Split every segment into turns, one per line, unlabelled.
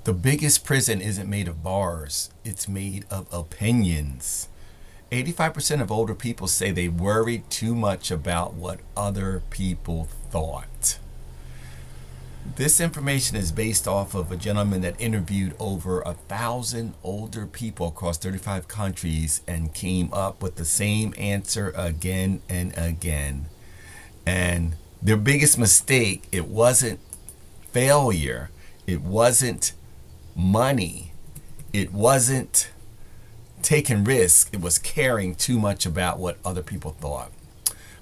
The biggest prison isn't made of bars, it's made of opinions. 85% of older people say they worry too much about what other people thought. This information is based off of a gentleman that interviewed over 1,000 older people across 35 countries and came up with the same answer again and again. And their biggest mistake, it wasn't failure, it wasn't money, it wasn't taking risks, it was caring too much about what other people thought.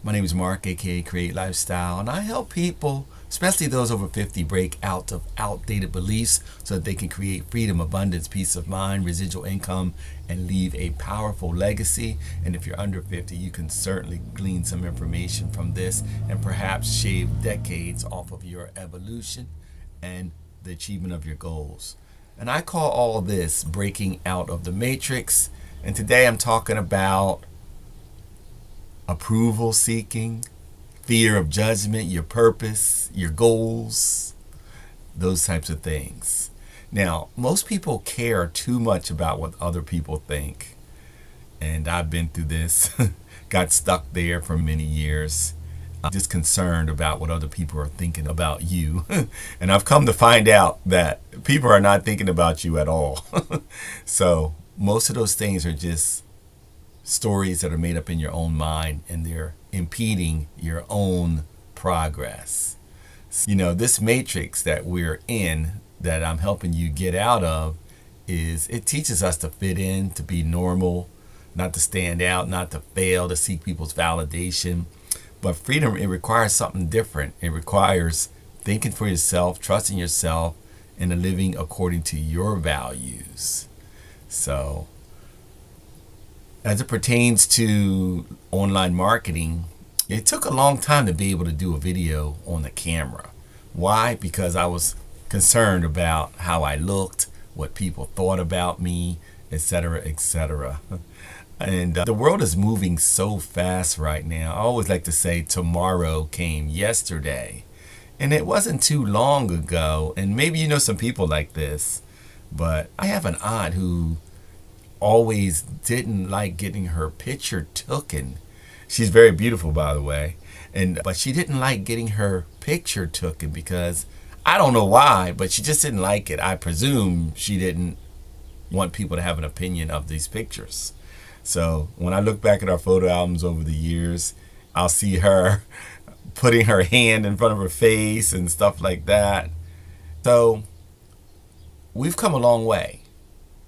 My name is Mark, aka Create Lifestyle, and I help people, especially those over 50, break out of outdated beliefs so that they can create freedom, abundance, peace of mind, residual income, and leave a powerful legacy. And if you're under 50, you can certainly glean some information from this and perhaps shave decades off of your evolution and the achievement of your goals. And I call all this breaking out of the matrix. And today I'm talking about approval seeking, fear of judgment, your purpose, your goals, those types of things. Now, most people care too much about what other people think. And I've been through this, got stuck there for many years. I'm just concerned about what other people are thinking about you. And I've come to find out that people are not thinking about you at all. So most of those things are just stories that are made up in your own mind, and they're impeding your own progress. You know, this matrix that we're in, that I'm helping you get out of, it teaches us to fit in, to be normal, not to stand out, not to fail, to seek people's validation. But freedom, it requires something different. It requires thinking for yourself, trusting yourself, and living according to your values. So, as it pertains to online marketing, it took a long time to be able to do a video on the camera. Why? Because I was concerned about how I looked, what people thought about me, etc., etc. And the world is moving so fast right now. I always like to say tomorrow came yesterday. And it wasn't too long ago. And maybe you know some people like this. But I have an aunt who always didn't like getting her picture taken. She's very beautiful, by the way. But she didn't like getting her picture taken because I don't know why, but she just didn't like it. I presume she didn't want people to have an opinion of these pictures. So when I look back at our photo albums over the years, I'll see her putting her hand in front of her face and stuff like that. So we've come a long way.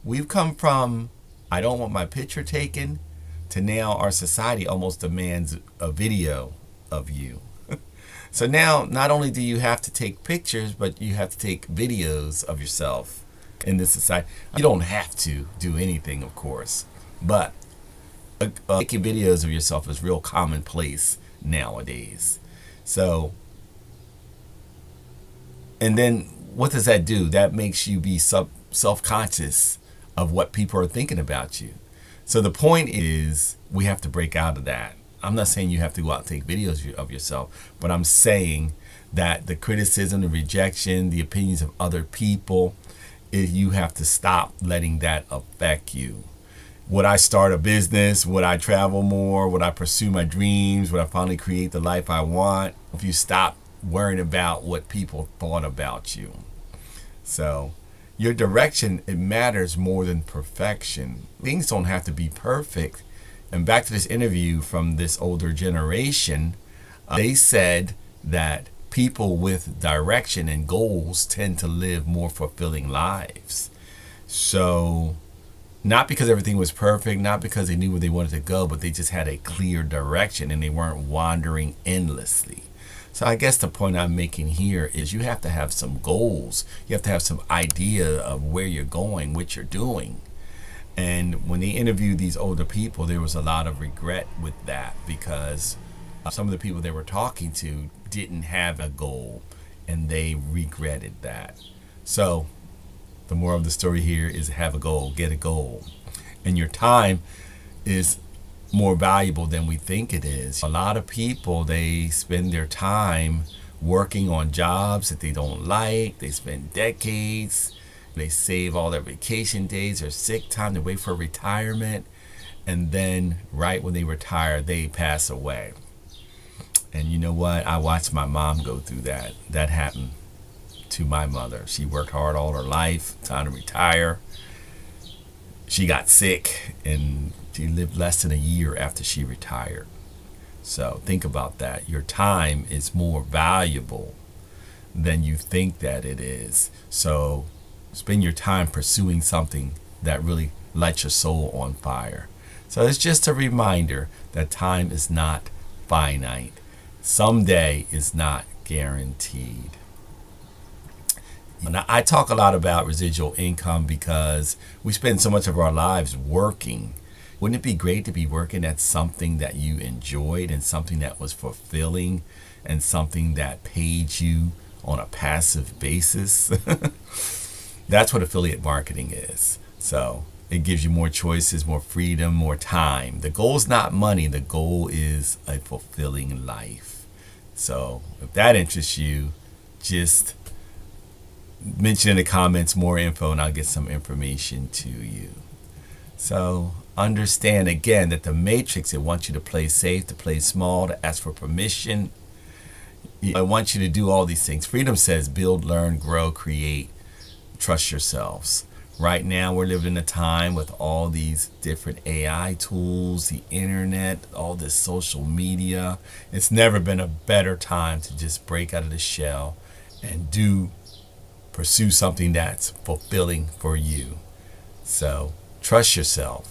We've come from, I don't want my picture taken, to now our society almost demands a video of you. So now not only do you have to take pictures, but you have to take videos of yourself in this society. You don't have to do anything, of course, but making videos of yourself is real commonplace nowadays. So, and then what does that do? That makes you be self-conscious of what people are thinking about you. So the point is, we have to break out of that. I'm not saying you have to go out and take videos of yourself, but I'm saying that the criticism, the rejection, the opinions of other people, you have to stop letting that affect you. Would I start a business? Would I travel more? Would I pursue my dreams? Would I finally create the life I want? If you stop worrying about what people thought about you. So your direction, it matters more than perfection. Things don't have to be perfect. And back to this interview from this older generation, they said that people with direction and goals tend to live more fulfilling lives. So not because everything was perfect, not because they knew where they wanted to go, but they just had a clear direction and they weren't wandering endlessly. So I guess the point I'm making here is you have to have some goals. You have to have some idea of where you're going, what you're doing. And when they interviewed these older people, there was a lot of regret with that because some of the people they were talking to didn't have a goal and they regretted that. So the moral of the story here is have a goal, get a goal. And your time is more valuable than we think it is. A lot of people, they spend their time working on jobs that they don't like. They spend decades They save all their vacation days or sick time to wait for retirement. And then right when they retire, they pass away. And you know what? I watched my mom go through that. That happened to my mother. She worked hard all her life, time to retire. She got sick and she lived less than a year after she retired. So think about that. Your time is more valuable than you think that it is. So spend your time pursuing something that really lights your soul on fire. So it's just a reminder that time is not finite. Someday is not guaranteed. Now, I talk a lot about residual income because we spend so much of our lives working. Wouldn't it be great to be working at something that you enjoyed and something that was fulfilling and something that paid you on a passive basis? That's what affiliate marketing is. So it gives you more choices, more freedom, more time. The goal is not money. The goal is a fulfilling life. So if that interests you, just mention in the comments more info and I'll get some information to you. So understand again that the matrix, it wants you to play safe, to play small, to ask for permission. I want you to do all these things. Freedom says build, learn, grow, create, trust yourselves. Right now we're living in a time with all these different AI tools, the internet, all this social media. It's never been a better time to just break out of the shell and pursue something that's fulfilling for you. So trust yourself.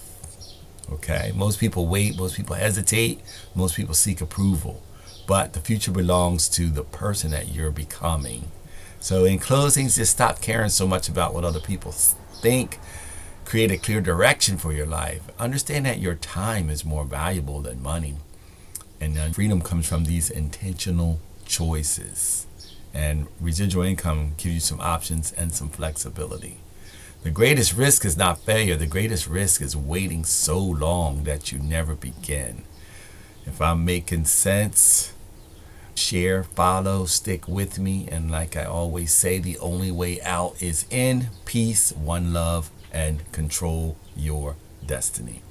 Okay, most people wait, most people hesitate, most people seek approval, but the future belongs to the person that you're becoming. So in closing, just stop caring so much about what other people think. Create a clear direction for your life. Understand that your time is more valuable than money. And freedom comes from these intentional choices. And residual income gives you some options and some flexibility. The greatest risk is not failure. The greatest risk is waiting so long that you never begin. If I'm making sense, share, follow, stick with me. And like I always say, the only way out is in. Peace, one love, and control your destiny.